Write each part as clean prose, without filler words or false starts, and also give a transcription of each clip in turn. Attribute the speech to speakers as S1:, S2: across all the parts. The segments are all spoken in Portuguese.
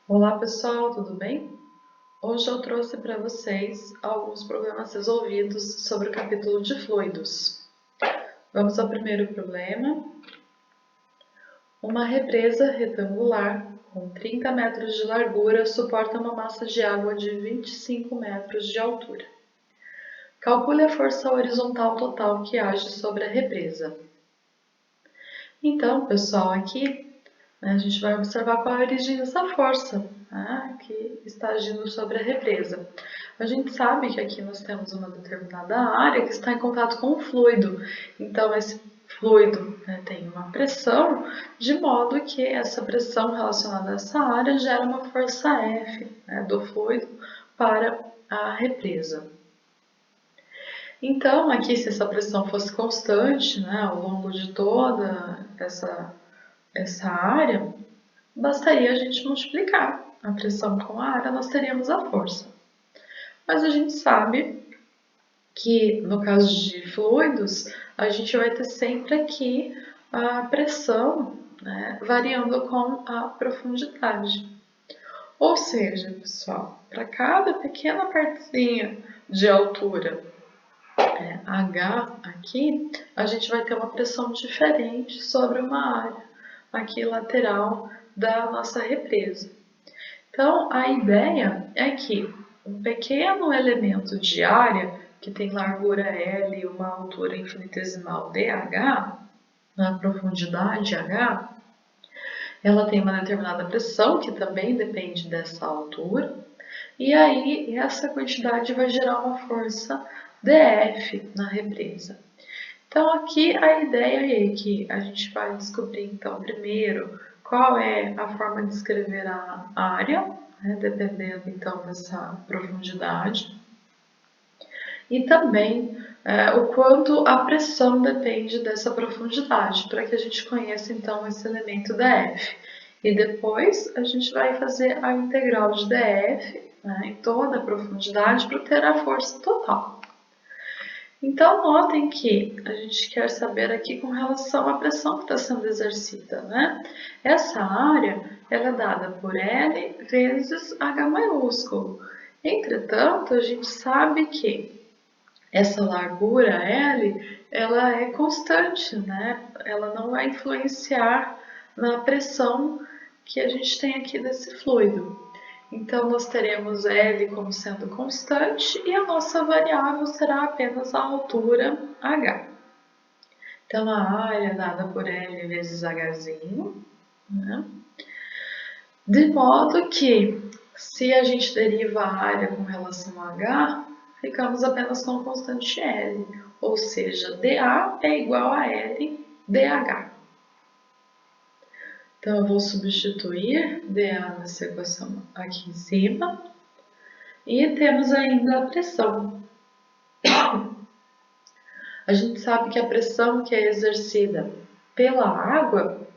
S1: Olá pessoal, tudo bem? Hoje eu trouxe para vocês alguns problemas resolvidos sobre o capítulo de fluidos. Vamos ao primeiro problema. Uma represa retangular com 30 metros de largura suporta uma massa de água de 25 metros de altura. Calcule a força horizontal total que age sobre a represa. Então, pessoal, aqui a gente vai observar qual é a origem dessa força que está agindo sobre a represa. A gente sabe que aqui nós temos uma determinada área que está em contato com o fluido. Então, esse fluido tem uma pressão, de modo que essa pressão relacionada a essa área gera uma força F do fluido para a represa. Então, aqui, se essa pressão fosse constante ao longo de toda essa área, bastaria a gente multiplicar a pressão com a área, nós teríamos a força. Mas a gente sabe que no caso de fluidos, a gente vai ter sempre aqui a pressão variando com a profundidade. Ou seja, pessoal, para cada pequena partezinha de altura H aqui, a gente vai ter uma pressão diferente sobre uma área aqui lateral da nossa represa. Então, a ideia é que um pequeno elemento de área, que tem largura L e uma altura infinitesimal dH, na profundidade H, ela tem uma determinada pressão, que também depende dessa altura, e aí essa quantidade vai gerar uma força dF na represa. Então, aqui a ideia é que a gente vai descobrir, então, primeiro, qual é a forma de escrever a área, dependendo, então, dessa profundidade. E também o quanto a pressão depende dessa profundidade, para que a gente conheça, então, esse elemento dF. E depois a gente vai fazer a integral de dF em toda a profundidade para ter a força total. Então, notem que a gente quer saber aqui com relação à pressão que está sendo exercida, Essa área ela é dada por L vezes H maiúsculo. Entretanto, a gente sabe que essa largura L, ela é constante, Ela não vai influenciar na pressão que a gente tem aqui desse fluido. Então, nós teremos L como sendo constante e a nossa variável será apenas a altura H. Então, a área é dada por L vezes Hzinho, de modo que, se a gente deriva a área com relação a H, ficamos apenas com a constante L, ou seja, dA é igual a L dH. Então, eu vou substituir dA nessa equação aqui em cima. E temos ainda a pressão. A gente sabe que a pressão que é exercida pela água,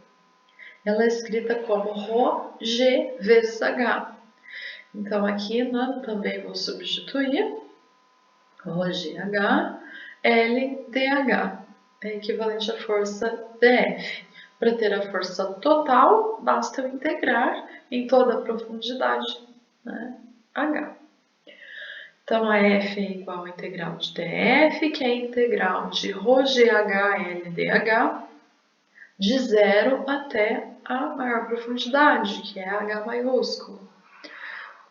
S1: ela é escrita como ρg vezes H. Então, aqui também vou substituir ρgH, L dH, é equivalente à força dF. Para ter a força total, basta eu integrar em toda a profundidade H. Então, a F é igual à integral de dF, que é a integral de ρgHLdH, de 0 até a maior profundidade, que é H maiúsculo.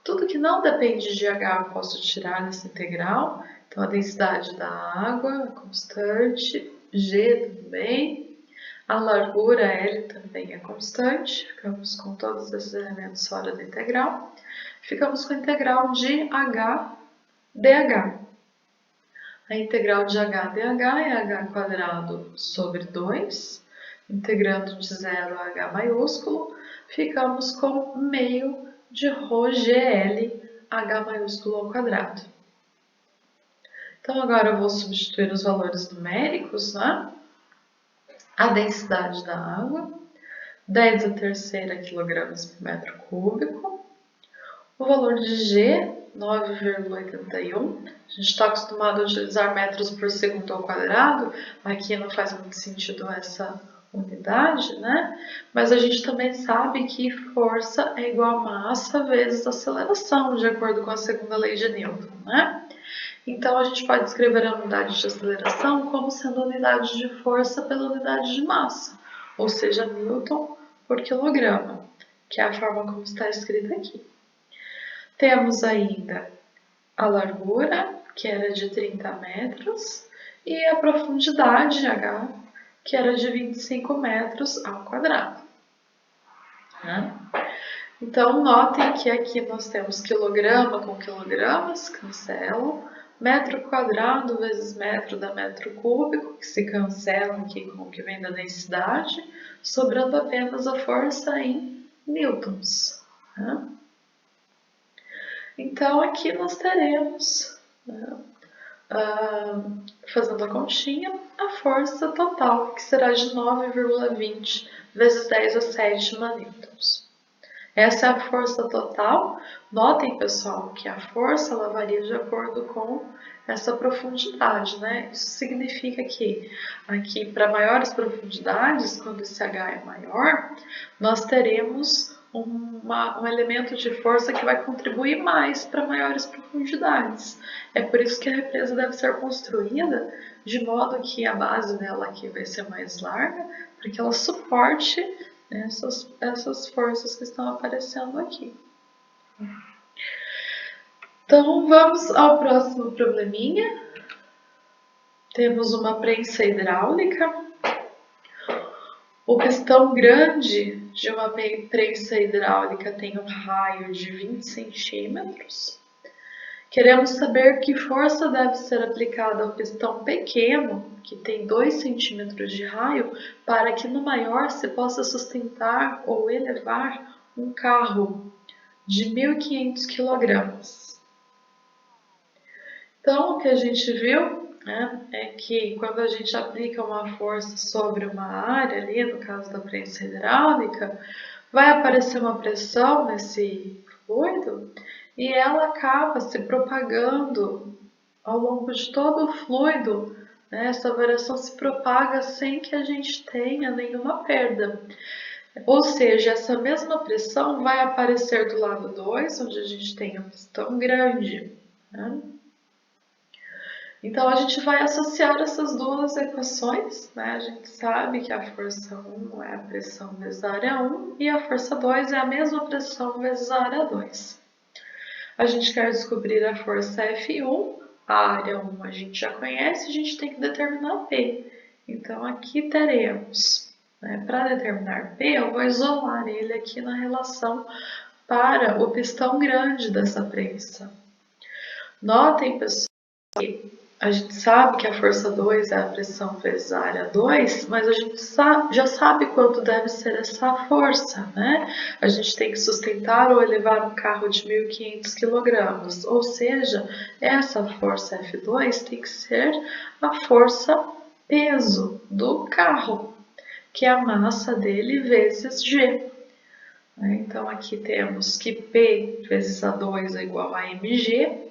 S1: Tudo que não depende de H eu posso tirar nessa integral. Então, a densidade da água é constante, G também. A largura L também é constante. Ficamos com todos esses elementos fora da integral. Ficamos com a integral de H dH. A integral de H dH é H quadrado sobre 2, integrando de 0 a H maiúsculo, ficamos com meio de ρgL H maiúsculo ao quadrado. Então, agora eu vou substituir os valores numéricos, A densidade da água, 10⁻³ kg/m3. O valor de G, 9,81. A gente está acostumado a utilizar metros por segundo ao quadrado. Aqui não faz muito sentido essa unidade, né? Mas a gente também sabe que força é igual a massa vezes aceleração, de acordo com a segunda lei de Newton, né? Então a gente pode escrever a unidade de aceleração como sendo a unidade de força pela unidade de massa, ou seja, Newton por quilograma, que é a forma como está escrita aqui. Temos ainda a largura, que era de 30 metros, e a profundidade, H, que era de 25 metros ao quadrado. Né? Então, notem que aqui nós temos quilograma com quilogramas, cancelam, metro quadrado vezes metro dá metro cúbico, que se cancelam aqui com o que vem da densidade, sobrando apenas a força em newtons. Né? Então, aqui nós teremos, né, fazendo a continha, a força total, que será de 9,20 vezes 10 a 7 newtons. Essa é a força total. Notem, pessoal, que a força ela varia de acordo com essa profundidade, né? Isso significa que aqui, para maiores profundidades, quando esse H é maior, nós teremos um elemento de força que vai contribuir mais para maiores profundidades. É por isso que a represa deve ser construída de modo que a base dela aqui vai ser mais larga, para que ela suporte essas forças que estão aparecendo aqui. Então, vamos ao próximo probleminha. Temos uma prensa hidráulica. O pistão grande de uma prensa hidráulica tem um raio de 20 centímetros. Queremos saber que força deve ser aplicada ao pistão pequeno, que tem 2 centímetros de raio, para que no maior se possa sustentar ou elevar um carro de 1.500 kg. Então, o que a gente viu, né, é que quando a gente aplica uma força sobre uma área ali, no caso da prensa hidráulica, vai aparecer uma pressão nesse fluido e ela acaba se propagando ao longo de todo o fluido. Né? Essa variação se propaga sem que a gente tenha nenhuma perda. Ou seja, essa mesma pressão vai aparecer do lado 2, onde a gente tem um pistão grande. Né? Então, a gente vai associar essas duas equações, né? A gente sabe que a força 1 é a pressão vezes a área 1 e a força 2 é a mesma pressão vezes a área 2. A gente quer descobrir a força F1, a área 1 a gente já conhece, a gente tem que determinar P. Então, aqui teremos, né, para determinar P, eu vou isolar ele aqui na relação para o pistão grande dessa prensa. Notem, pessoal, que a gente sabe que a força 2 é a pressão vezes a área 2, mas a gente já sabe quanto deve ser essa força, né? A gente tem que sustentar ou elevar um carro de 1.500 kg, ou seja, essa força F2 tem que ser a força peso do carro, que é a massa dele vezes G. Então, aqui temos que P vezes A2 é igual a mg.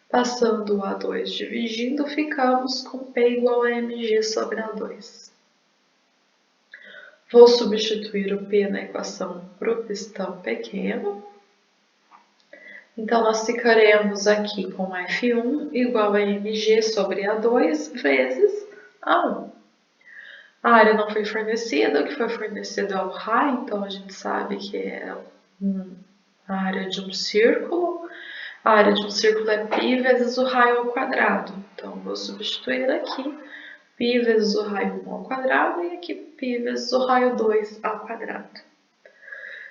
S1: Passando o A2 dividindo, ficamos com P igual a mg sobre A2. Vou substituir o P na equação para o pistão pequeno. Então, nós ficaremos aqui com F1 igual a mg sobre A2 vezes A1. A área não foi fornecida, o que foi fornecido é o raio, então a gente sabe que é a área de um círculo. A área de um círculo é π vezes o raio ao quadrado. Então, vou substituir aqui π vezes o raio 1 ao quadrado e aqui π vezes o raio 2 ao quadrado.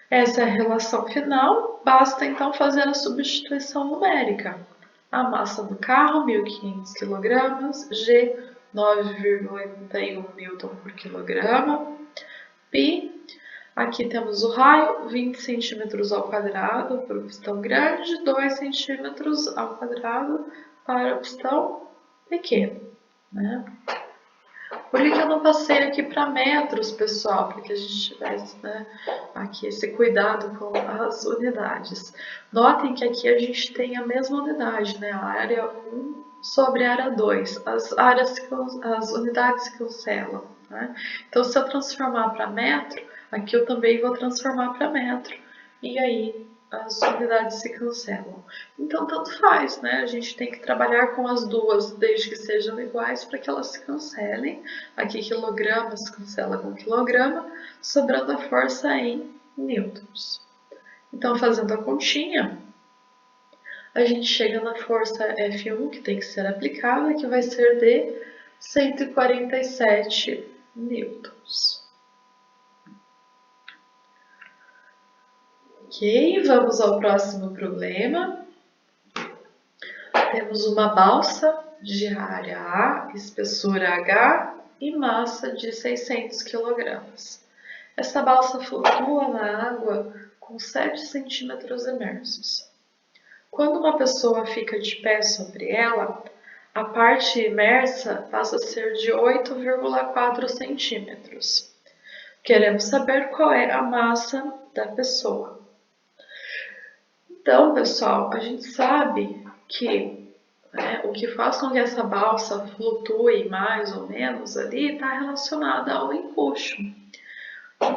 S1: Essa é a relação final. Basta, então, fazer a substituição numérica. A massa do carro, 1.500 kg, G, 9,81 Newton por quilograma, π. Aqui temos o raio, 20 centímetros ao quadrado para o pistão grande, 2 centímetros ao quadrado para o pistão pequeno. Né? Por que eu não passei aqui para metros, pessoal? Para que a gente tivesse, né, aqui esse cuidado com as unidades. Notem que aqui a gente tem a mesma unidade, né? A área 1 sobre a área 2. As unidades se cancelam. né? Então, se eu transformar para metro, aqui eu também vou transformar para metro. E aí as unidades se cancelam. Então, tanto faz, né? A gente tem que trabalhar com as duas, desde que sejam iguais, para que elas se cancelem. Aqui, quilograma se cancela com quilograma, sobrando a força em newtons. Então, fazendo a continha, a gente chega na força F1, que tem que ser aplicada, que vai ser de 147 newtons. Ok, vamos ao próximo problema. Temos uma balsa de área A, espessura H e massa de 600 kg. Essa balsa flutua na água com 7 centímetros imersos. Quando uma pessoa fica de pé sobre ela, a parte imersa passa a ser de 8,4 centímetros. Queremos saber qual é a massa da pessoa. Então, pessoal, a gente sabe que o que faz com que essa balsa flutue mais ou menos ali está relacionado ao empuxo.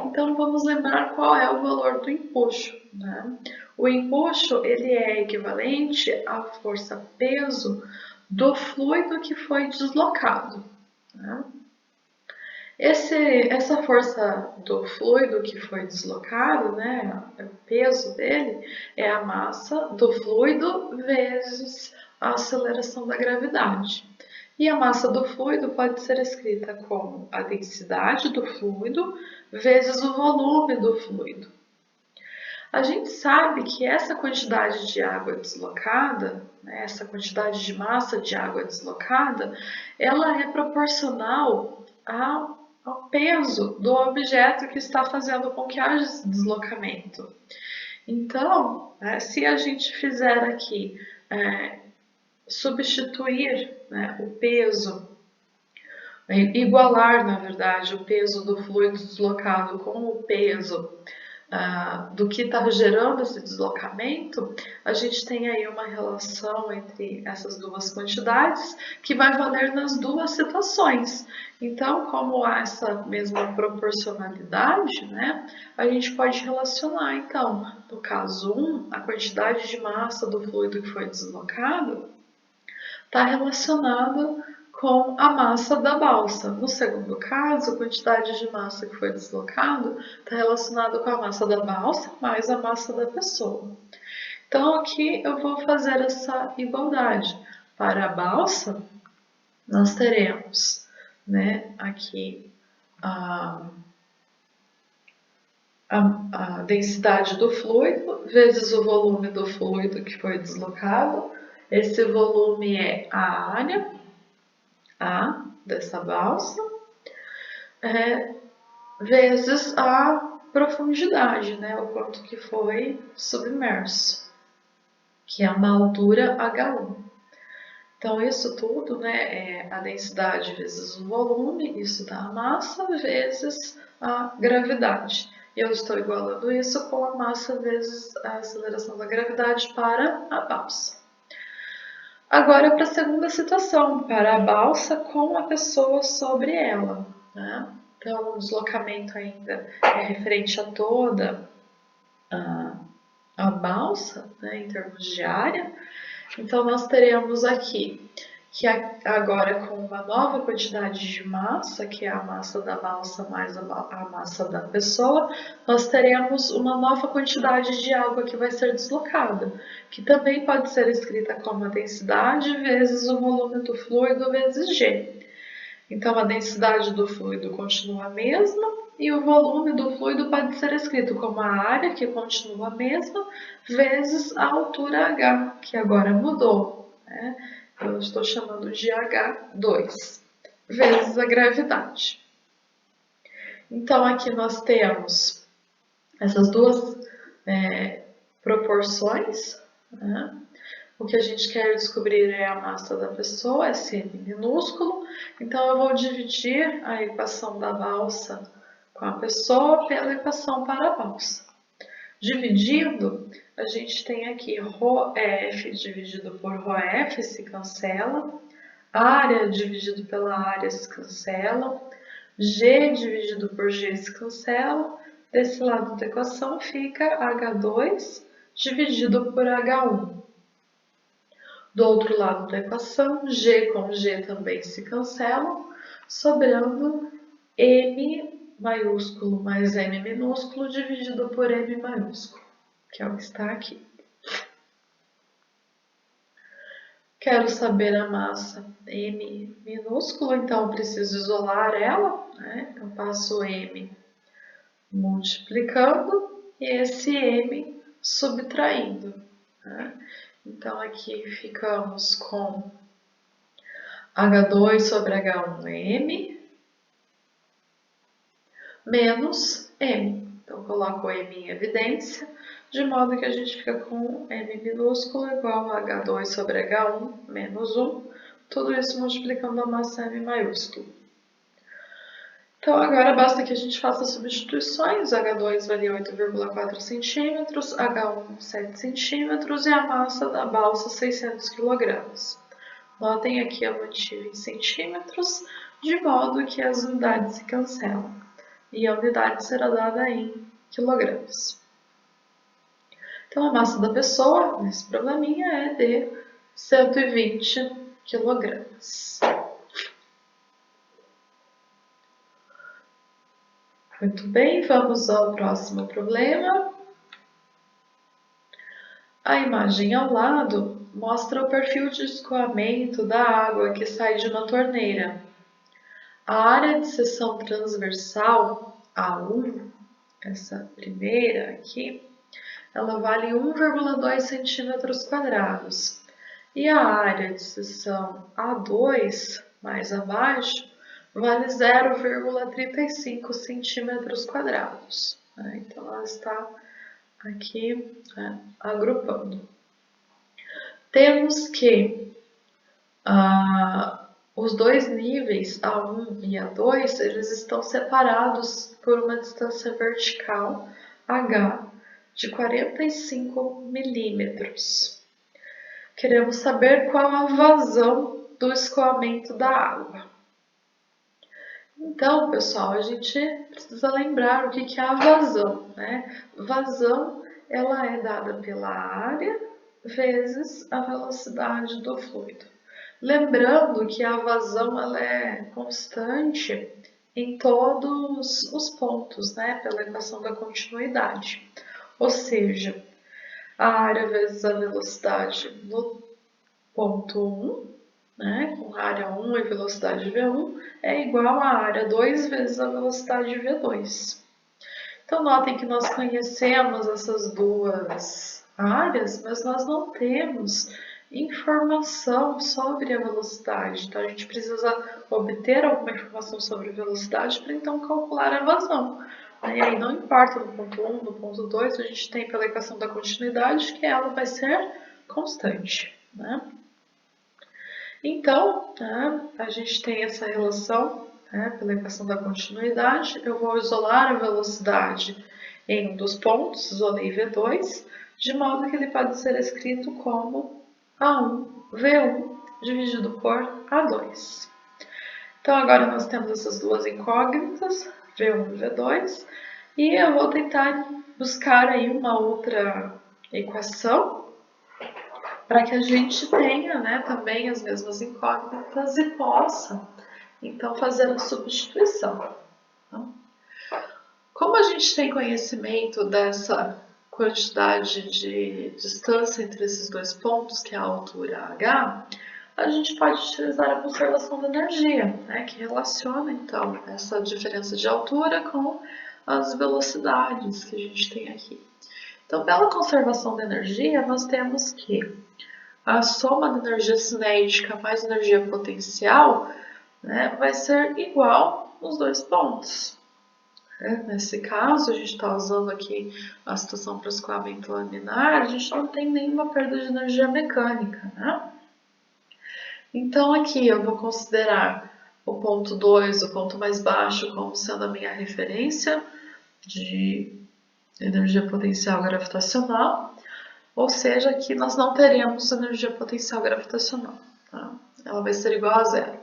S1: Então, vamos lembrar qual é o valor do empuxo, né? O empuxo ele é equivalente à força-peso do fluido que foi deslocado, né? Essa força do fluido que foi deslocado, né, o peso dele, é a massa do fluido vezes a aceleração da gravidade. E a massa do fluido pode ser escrita como a densidade do fluido vezes o volume do fluido. A gente sabe que essa quantidade de água deslocada, né, essa quantidade de massa de água deslocada, ela é proporcional ao peso do objeto que está fazendo com que haja esse deslocamento. Então, se a gente fizer aqui, substituir, né, o peso, igualar, na verdade, o peso do fluido deslocado com o peso do que está gerando esse deslocamento, a gente tem aí uma relação entre essas duas quantidades que vai valer nas duas situações. Então, como há essa mesma proporcionalidade, né, a gente pode relacionar, então, no caso 1, a quantidade de massa do fluido que foi deslocado está relacionada com a massa da balsa. No segundo caso, a quantidade de massa que foi deslocada está relacionada com a massa da balsa mais a massa da pessoa. Então, aqui eu vou fazer essa igualdade. Para a balsa, nós teremos, né, aqui a densidade do fluido vezes o volume do fluido que foi deslocado. Esse volume é a área A dessa balsa, vezes a profundidade, né, o quanto que foi submerso, que é uma altura H1. Então, isso tudo, né, é a densidade vezes o volume, isso dá a massa, vezes a gravidade. E eu estou igualando isso com a massa vezes a aceleração da gravidade para a balsa. Agora, para a segunda situação, para a balsa com a pessoa sobre ela, né? Então, o deslocamento ainda é referente a toda a balsa, né, em termos de área. Então, nós teremos aqui que agora com uma nova quantidade de massa, que é a massa da balsa mais a massa da pessoa, nós teremos uma nova quantidade de água que vai ser deslocada, que também pode ser escrita como a densidade vezes o volume do fluido vezes G. Então, a densidade do fluido continua a mesma e o volume do fluido pode ser escrito como a área, que continua a mesma, vezes a altura H, que agora mudou, né? Eu estou chamando de H2, vezes a gravidade. Então, aqui nós temos essas duas proporções, né? O que a gente quer descobrir é a massa da pessoa, esse m minúsculo. Então, eu vou dividir a equação da balsa com a pessoa pela equação para a balsa. Dividindo, a gente tem aqui ρf dividido por ρf se cancela, área dividido pela área se cancela, G dividido por G se cancela. Desse lado da equação fica H2 dividido por H1. Do outro lado da equação, G com G também se cancelam, sobrando M maiúsculo mais M minúsculo dividido por M maiúsculo, que é o que está aqui. Quero saber a massa M minúsculo, então eu preciso isolar ela, né? Então passo M multiplicando e esse M subtraindo, né? Então aqui ficamos com H2 sobre H1M menos M. Então coloco o M em evidência, de modo que a gente fica com M minúsculo igual a H2 sobre H1 menos 1, tudo isso multiplicando a massa M maiúsculo. Então agora basta que a gente faça substituições, H2 valia 8,4 cm, H1 7 cm e a massa da balsa 600 kg. Notem aqui eu mantive em centímetros, de modo que as unidades se cancelam, e a unidade será dada em quilogramas. Então a massa da pessoa, nesse probleminha, é de 120 quilogramas. Muito bem, vamos ao próximo problema. A imagem ao lado mostra o perfil de escoamento da água que sai de uma torneira. A área de seção transversal A1, essa primeira aqui, ela vale 1,2 centímetros quadrados. E a área de seção A2, mais abaixo, vale 0,35 centímetros quadrados. Então, ela está aqui agrupando. Temos que os dois níveis, A1 e A2, eles estão separados por uma distância vertical, H, de 45 milímetros. Queremos saber qual a vazão do escoamento da água. Então, pessoal, a gente precisa lembrar o que é a vazão, né? Vazão, ela é dada pela área vezes a velocidade do fluido. Lembrando que a vazão ela é constante em todos os pontos, né? Pela equação da continuidade. Ou seja, a área vezes a velocidade no ponto 1, né, com área 1 e velocidade V1, é igual a área 2 vezes a velocidade V2. Então, notem que nós conhecemos essas duas áreas, mas nós não temos informação sobre a velocidade. Então, a gente precisa obter alguma informação sobre a velocidade para então calcular a vazão. E aí não importa no ponto 1, no ponto 2, a gente tem pela equação da continuidade que ela vai ser constante, né? Então, a gente tem essa relação pela equação da continuidade. Eu vou isolar a velocidade em um dos pontos, isolei V2, de modo que ele pode ser escrito como A1 V1 dividido por A2. Então, agora nós temos essas duas incógnitas, V1 e V2, e eu vou tentar buscar aí uma outra equação para que a gente tenha também as mesmas incógnitas e possa, então, fazer a substituição. Como a gente tem conhecimento dessa quantidade de distância entre esses dois pontos, que é a altura h, a gente pode utilizar a conservação da energia, que relaciona, então, essa diferença de altura com as velocidades que a gente tem aqui. Então, pela conservação da energia, nós temos que a soma da energia cinética mais energia potencial vai ser igual nos dois pontos. Nesse caso, a gente está usando aqui a situação para escoamento laminar, a gente não tem nenhuma perda de energia mecânica, né? Então, aqui eu vou considerar o ponto 2, o ponto mais baixo, como sendo a minha referência de energia potencial gravitacional. Ou seja, aqui nós não teremos energia potencial gravitacional. Ela vai ser igual a zero.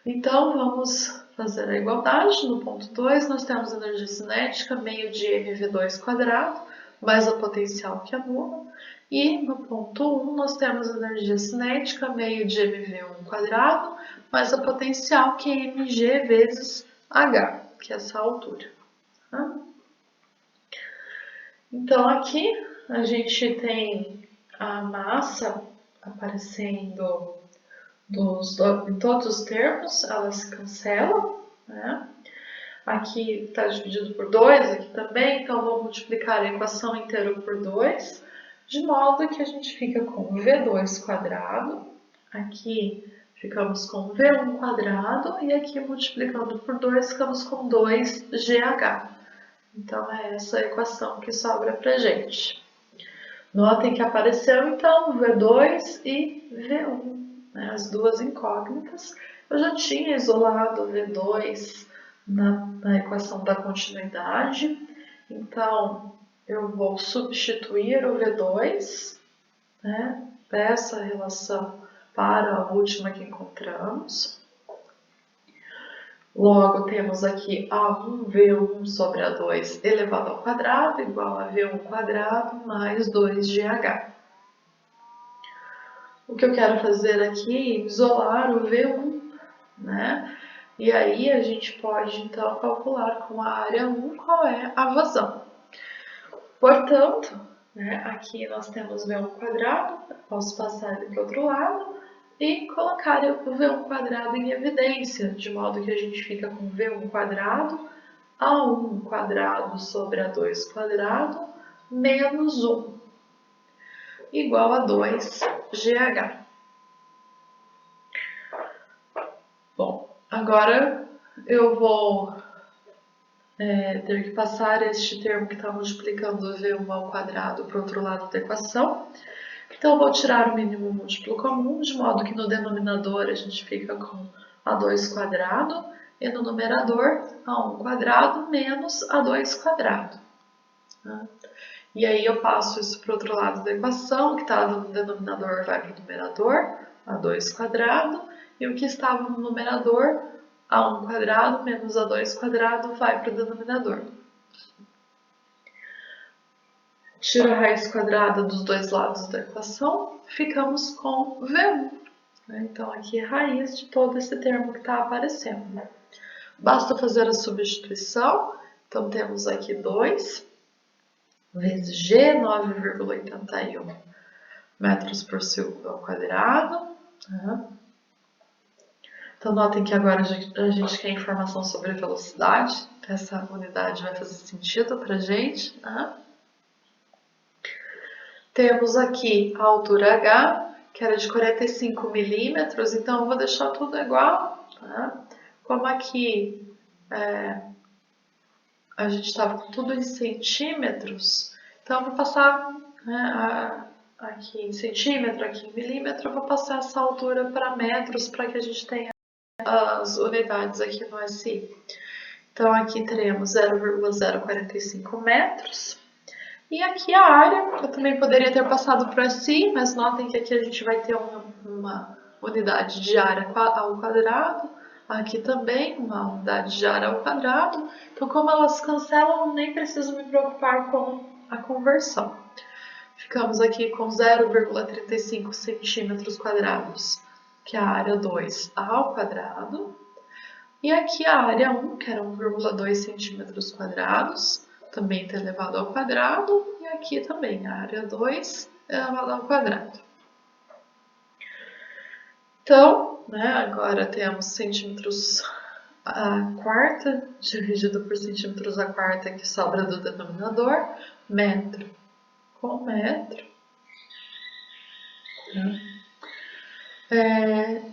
S1: Então, vamos fazer a igualdade. No ponto 2, nós temos a energia cinética, meio de mv2² mais a potencial que é nula. E no ponto 1, nós temos a energia cinética, meio de mv1² mais a potencial que é mg vezes h, que é essa altura. Tá? Então, aqui a gente tem a massa aparecendo em todos os termos, elas se cancelam, né? Aqui está dividido por 2, aqui também, então vou multiplicar a equação inteira por 2, de modo que a gente fica com V2², aqui ficamos com V1² e aqui multiplicando por 2 ficamos com 2GH. Então é essa a equação que sobra para gente. Notem que apareceu então V2 e V1. As duas incógnitas. Eu já tinha isolado o V2 na equação da continuidade, então eu vou substituir o V2, né, dessa relação para a última que encontramos. Logo, temos aqui A1 V1 sobre A2 elevado ao quadrado igual a V1² mais 2GH. O que eu quero fazer aqui é isolar o V1, né? E aí a gente pode então calcular com a área 1 qual é a vazão. Portanto, né, aqui nós temos V1², posso passar ele para o outro lado e colocar o V1² em evidência, de modo que a gente fica com V1² A1² sobre A2² menos 1 igual a 2GH. Bom, agora eu vou ter que passar este termo que está multiplicando o V1² para o outro lado da equação. Então, eu vou tirar o mínimo múltiplo comum, de modo que no denominador a gente fica com A2² e no numerador A1² menos A2². Tá? E aí eu passo isso para o outro lado da equação, o que estava no denominador vai para o numerador, A2², e o que estava no numerador, A1² menos A2² vai para o denominador. Tiro a raiz quadrada dos dois lados da equação, ficamos com V1. Então, aqui é a raiz de todo esse termo que está aparecendo. Basta fazer a substituição. Então, temos aqui 2 vezes G, 9,81 metros por segundo ao quadrado. Então, notem que agora a gente quer informação sobre velocidade. Essa unidade vai fazer sentido para a gente. Temos aqui a altura H, que era de 45 milímetros, então eu vou deixar tudo igual. Tá? Como aqui a gente estava com tudo em centímetros, então eu vou passar aqui em centímetro, aqui em milímetro, eu vou passar essa altura para metros para que a gente tenha as unidades aqui no SI. Então aqui teremos 0,045 metros. E aqui a área, eu também poderia ter passado para SI, mas notem que aqui a gente vai ter uma unidade de área ao quadrado, aqui também uma unidade de área ao quadrado. Então, como elas cancelam, eu nem preciso me preocupar com a conversão. Ficamos aqui com 0,35 centímetros quadrados, que é a área 2 ao quadrado. E aqui a área 1, que era 1,2 centímetros quadrados, também está elevado ao quadrado, e aqui também a área 2 elevado ao quadrado. Então, agora temos centímetros a quarta dividido por centímetros a quarta que sobra do denominador, metro com metro.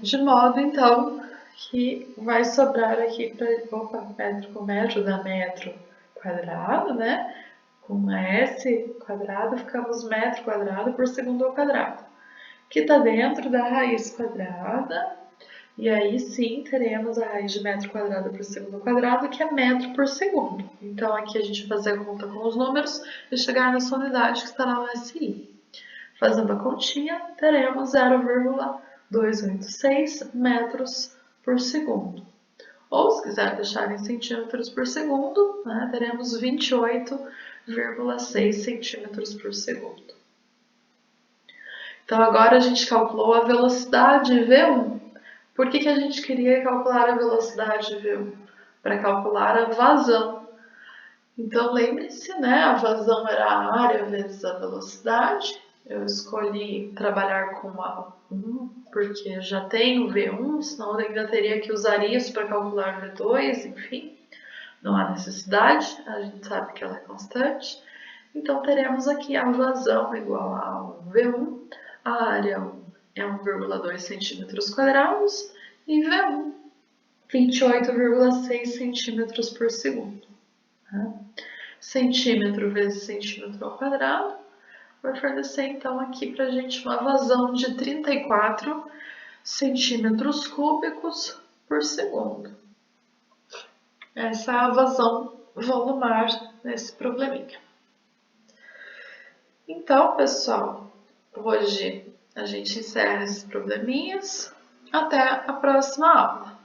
S1: De modo, então, que vai sobrar aqui para metro com metro dá metro quadrado, né? Com S quadrado, ficamos metro quadrado por segundo ao quadrado, que está dentro da raiz quadrada, e aí sim teremos a raiz de metro quadrado por segundo ao quadrado, que é metro por segundo. Então aqui a gente vai fazer a conta com os números e chegar nessa unidade que estará no SI. Fazendo a continha, teremos 0,286 metros por segundo. Ou, se quiser deixar em centímetros por segundo, né, teremos 28,6 centímetros por segundo. Então, agora a gente calculou a velocidade V1. Por que a gente queria calcular a velocidade V1? Para calcular a vazão. Então, lembre-se, né, a vazão era a área vezes a velocidade. Eu escolhi trabalhar com a 1, porque já tenho V1, senão eu ainda teria que usar isso para calcular V2, enfim. Não há necessidade, a gente sabe que ela é constante. Então, teremos aqui a vazão igual a 1V1, a área é 1,2 centímetros quadrados e V1, 28,6 centímetros por segundo. Centímetro vezes centímetro ao quadrado vai fornecer então aqui para a gente uma vazão de 34 centímetros cúbicos por segundo. Essa é a vazão volumar nesse probleminha. Então, pessoal, hoje a gente encerra esses probleminhas. Até a próxima aula.